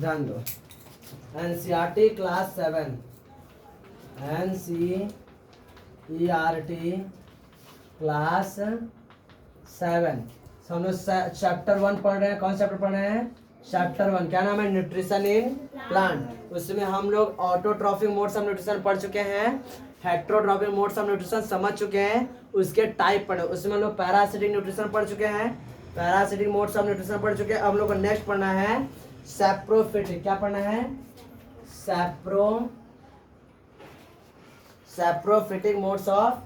ध्यान दो, NCERT class 7, NCERT class 7। हम लोग चैप्टर 1 पढ़ रहे हैं। कौन चैप्टर पढ़ रहे हैं? चैप्टर 1। क्या नाम है? Nutrition in plant. उसमें हम लोग ऑटोट्रॉफिक मोड्स ऑफ न्यूट्रिशन पढ़ चुके हैं, हेट्रोट्रॉफिक मोड्स ऑफ न्यूट्रिशन समझ चुके हैं, उसके टाइप पढ़े। उसमें हम लोग पैरासिटिक न्यूट्रिशन पढ़ चुके हैं, पैरासिटिक मोड्स ऑफ न्यूट्रिशन पढ़ चुके हैं। अब हम लोग को नेक्स्ट पढ़ना है सैप्रोफिटिक। क्या पढ़ना है? Saprophytic modes of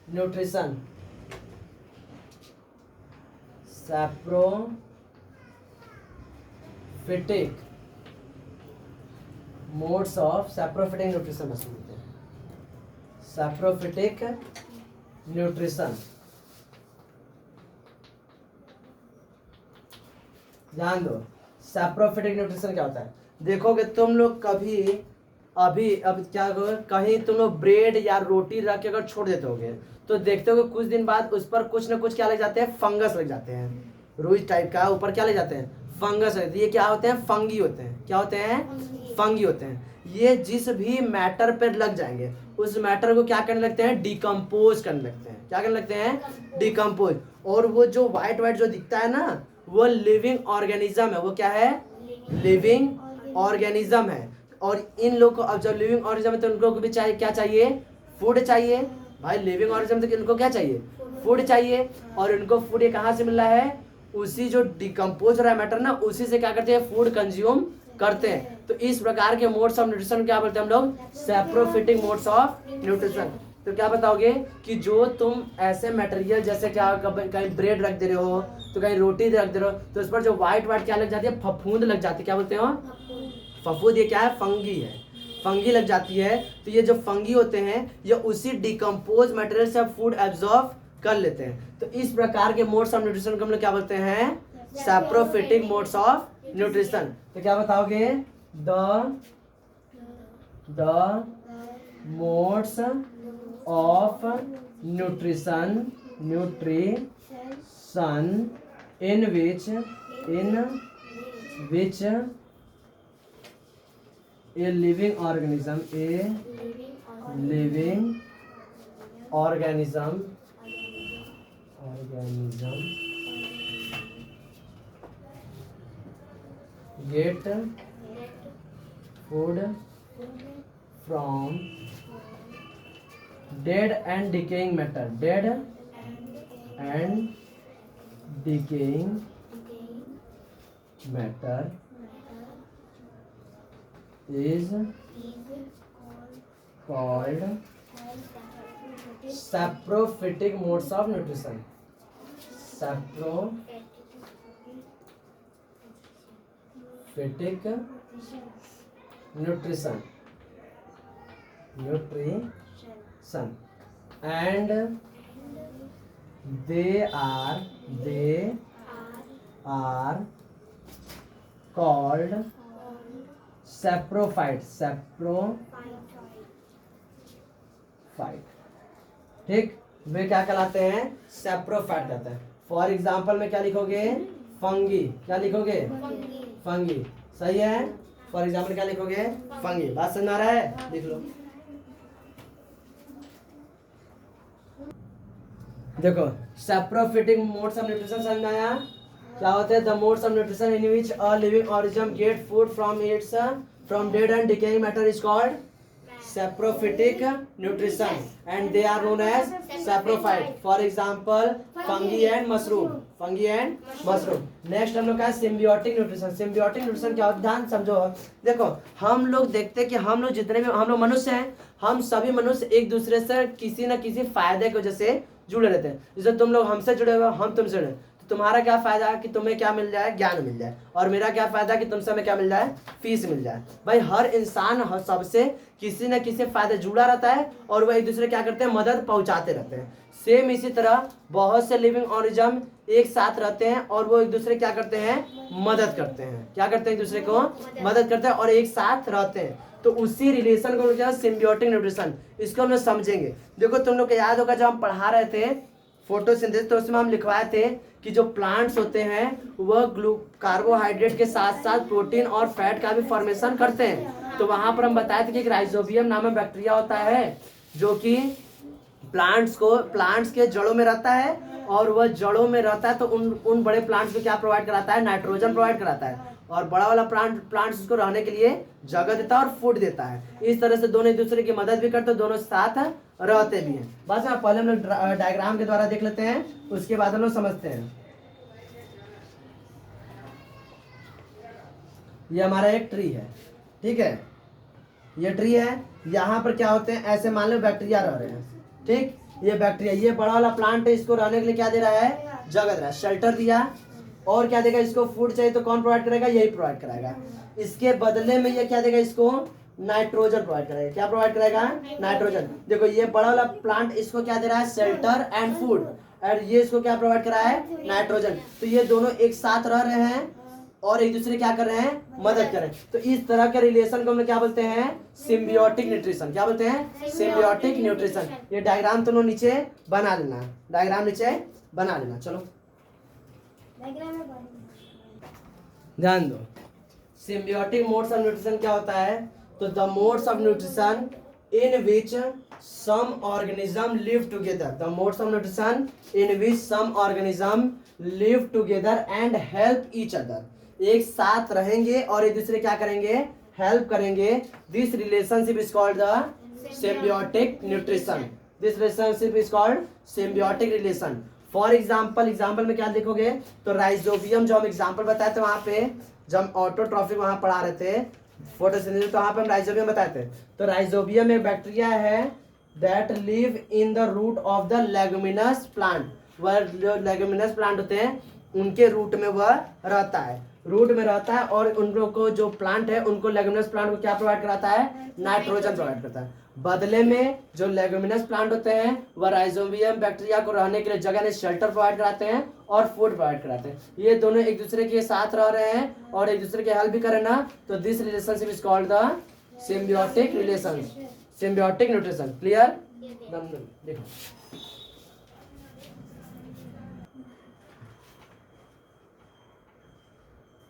nutrition. Saprophytic modes of saprophytic nutrition बोलते हैं, सैप्रोफिटिक न्यूट्रिशन। ध्यान दो, सैप्रोफिटिक न्यूट्रिशन क्या होता है? देखोगे तुम लोग कभी अब क्या होगा, कहीं तुम लोग ब्रेड या रोटी रख के अगर छोड़ देते होगे तो देखते होगे कुछ दिन बाद उस पर कुछ ना कुछ क्या लग जाते हैं? फंगस लग जाते हैं। रुई टाइप का ऊपर क्या लग जाते हैं? फंगस लगते हैं। ये क्या होते हैं? फंगी होते हैं। क्या होते हैं? फंगी होते हैं। ये जिस भी मैटर पर लग जाएंगे उस मैटर को क्या करने लगते हैं? डिकम्पोज करने लगते हैं। क्या करने लगते हैं? डिकम्पोज। और वो जो व्हाइट जो दिखता है ना, वो लिविंग ऑर्गेनिज्म है। वो क्या है? लिविंग ऑर्गेनिज्म है। और इन लोग को अब जब लिविंग ऑर्गेनिज्म है तो उनको भी चाहिए, क्या चाहिए? फूड चाहिए। भाई लिविंग ऑर्गेनिज्म तो इनको क्या चाहिए? फूड चाहिए। और इनको फूड ये कहाँ से मिल रहा है? उसी जो डिकम्पोज हो रहा है मैटर ना, उसी से क्या करते हैं? फूड कंज्यूम करते हैं। तो इस प्रकार के मोड्स ऑफ न्यूट्रिशन क्या बोलते हैं हम लोग? Saprophytic modes of nutrition. तो क्या बताओगे कि जो तुम ऐसे मटेरियल जैसे क्या कहीं ब्रेड रख दे रहे हो तो कहीं रोटी रख दे रहे हो तो उस पर जो व्हाइट क्या लग जाती है? फफूंद लग जाती है। क्या बोलते हो? फफूंद। ये क्या है? फंगी है। फंगी लग जाती है। तो ये जो फंगी होते हैं ये उसी डिकम्पोज मटेरियल से फूड एब्जॉर्ब कर लेते हैं। तो इस प्रकार के मोड्स ऑफ न्यूट्रिशन को हम लोग क्या बोलते हैं? Saprophytic modes of nutrition. तो क्या बताओगे? The modes of nutrition in which a living organism get food from dead and decaying matter is called saprophytic modes of nutrition. Saprophytic nutrition and they are called saprophytes. ठीक, वे क्या कहलाते हैं? Saprophyte कहते हैं। For example में क्या लिखोगे? Fungi. क्या लिखोगे? फंगी। सही है। फॉर एग्जाम्पल क्या लिखोगे? फंगी। बात समझ आ रहा है? लिख लो। देखो, सैप्रोफिटिक मोड्स ऑफ न्यूट्रिशन समझ में आया? क्या होते हैं? The modes of nutrition in which a living organism get food from dead and decaying matter is called saprophytic nutrition and they are known as saprophyte. For example, fungi and mushroom. Next हम लोग का symbiotic nutrition. Symbiotic nutrition क्या होता है? ध्यान समझो। देखो, हम लोग देखते हैं कि हम लोग जितने भी हम लोग मनुष्य हैं, हम सभी मनुष्य एक दूसरे से किसी न किसी फायदे की वजह से जुड़े रहते हैं। जैसे तुम लोग हमसे जुड़े हुए, हम तुमसे जुड़े। तुम्हारा क्या फायदा है कि तुम्हें क्या मिल जाए? ज्ञान मिल जाए। और मेरा क्या फायदा है कि तुमसे हमें क्या मिल जाए? फीस मिल जाए। भाई हर इंसान सबसे किसी न किसी फायदे जुड़ा रहता है और वह एक दूसरे क्या करते हैं? मदद पहुंचाते रहते हैं। सेम इसी तरह बहुत से लिविंग ऑर्गेनिज्म एक साथ रहते हैं और वो एक दूसरे क्या करते हैं? मदद करते हैं। क्या करते हैं? एक दूसरे को मदद करते हैं और एक साथ रहते हैं। तो उसी रिलेशन को क्या? Symbiotic nutrition. इसको हम लोग समझेंगे। देखो, तुम लोग को याद होगा जब हम पढ़ा रहे थे फोटोसिंथेसिस तो उसमें हम लिखवाए थे कि जो प्लांट्स होते हैं वह कार्बोहाइड्रेट के साथ साथ प्रोटीन और फैट का भी फॉर्मेशन करते हैं। तो वहां पर हम बताए थे कि एक राइजोबियम नामक बैक्टीरिया होता है जो कि प्लांट्स के जड़ों में रहता है, और वह जड़ों में रहता है तो उन बड़े प्लांट्स को क्या प्रोवाइड कराता है, नाइट्रोजन प्रोवाइड कराता है, और बड़ा वाला प्लांट्स उसको रहने के लिए जगह देता है और फूड देता है। इस तरह से दोनों एक दूसरे की मदद भी करते हैं, दोनों साथ रहते भी हैं। बस पहले हम लोग डायग्राम के द्वारा देख लेते हैं, उसके बाद हम लोग समझते हैं। ये हमारा एक ट्री है, ठीक है, ये ट्री है। यहाँ पर क्या होते हैं, ऐसे मान लो बैक्टीरिया रह रहे हैं, ठीक। ये बैक्टीरिया, ये बड़ा वाला प्लांट है, इसको रहने के लिए क्या दे रहा है, जगह दे रहा है, शेल्टर दिया। और क्या देगा, इसको फूड चाहिए तो कौन प्रोवाइड करेगा, यही प्रोवाइड कराएगा। इसके बदले में ये क्या देगा, इसको नाइट्रोजन प्रोवाइड करेगा। क्या प्रोवाइड करेगा, नाइट्रोजन। देखो ये बड़ा वाला प्लांट इसको क्या दे रहा है, शेल्टर एंड फूड, और ये इसको क्या प्रोवाइड करा है, नाइट्रोजन। तो ये दोनों एक साथ रह रहे हैं और एक दूसरे क्या कर रहे हैं, मदद कर रहे हैं। तो इस तरह के रिलेशन को हम लोग क्या बोलते हैं, सिम्बियोटिक न्यूट्रिशन। क्या बोलते हैं, सिम्बियोटिक न्यूट्रिशन। ये डायग्राम तुम लोग नीचे बना लेना, डायग्राम नीचे बना लेना। चलो ध्यान दो, सिम्बियोटिक मोड्स ऑफ न्यूट्रिशन क्या होता है। तो the modes of nutrition in which some organism live together, the modes of nutrition in which some organism live together and help each other। एक साथ रहेंगे और एक दूसरे क्या करेंगे, हेल्प करेंगे। This relationship is called the symbiotic nutrition. This relationship is called symbiotic relation. For example में क्या देखोगे, तो राइजोबियम जो हम एग्जाम्पल बताए थे वहां पे, जब हम ऑटोट्रॉफिक वहां पढ़ा रहे थे फोटोसिंथेसिस, तो वहां पे हम राइजोबियम बताए थे। तो राइजोबियम एक बैक्टीरिया है that live in the root of the leguminous plant। वह जो लेगुमिनस प्लांट होते हैं उनके रूट में वह रहता है, रूट में रहता है, और उन लोग को जो प्लांट है उनको लेगुमिनस प्लांट को क्या प्रोवाइड कराता है, नाइट्रोजन प्रोवाइड करता है। बदले में जो लेगुमिनस प्लांट होते हैं वह राइजोबियम बैक्टीरिया को रहने के लिए जगह ने शेल्टर प्रोवाइड कराते हैं और फूड प्रोवाइड कराते हैं। ये दोनों एक दूसरे के साथ रह रहे हैं और एक दूसरे के हेल्प भी करें ना, तो this relationship is called the symbiotic relation, symbiotic nutrition. Clear, देखो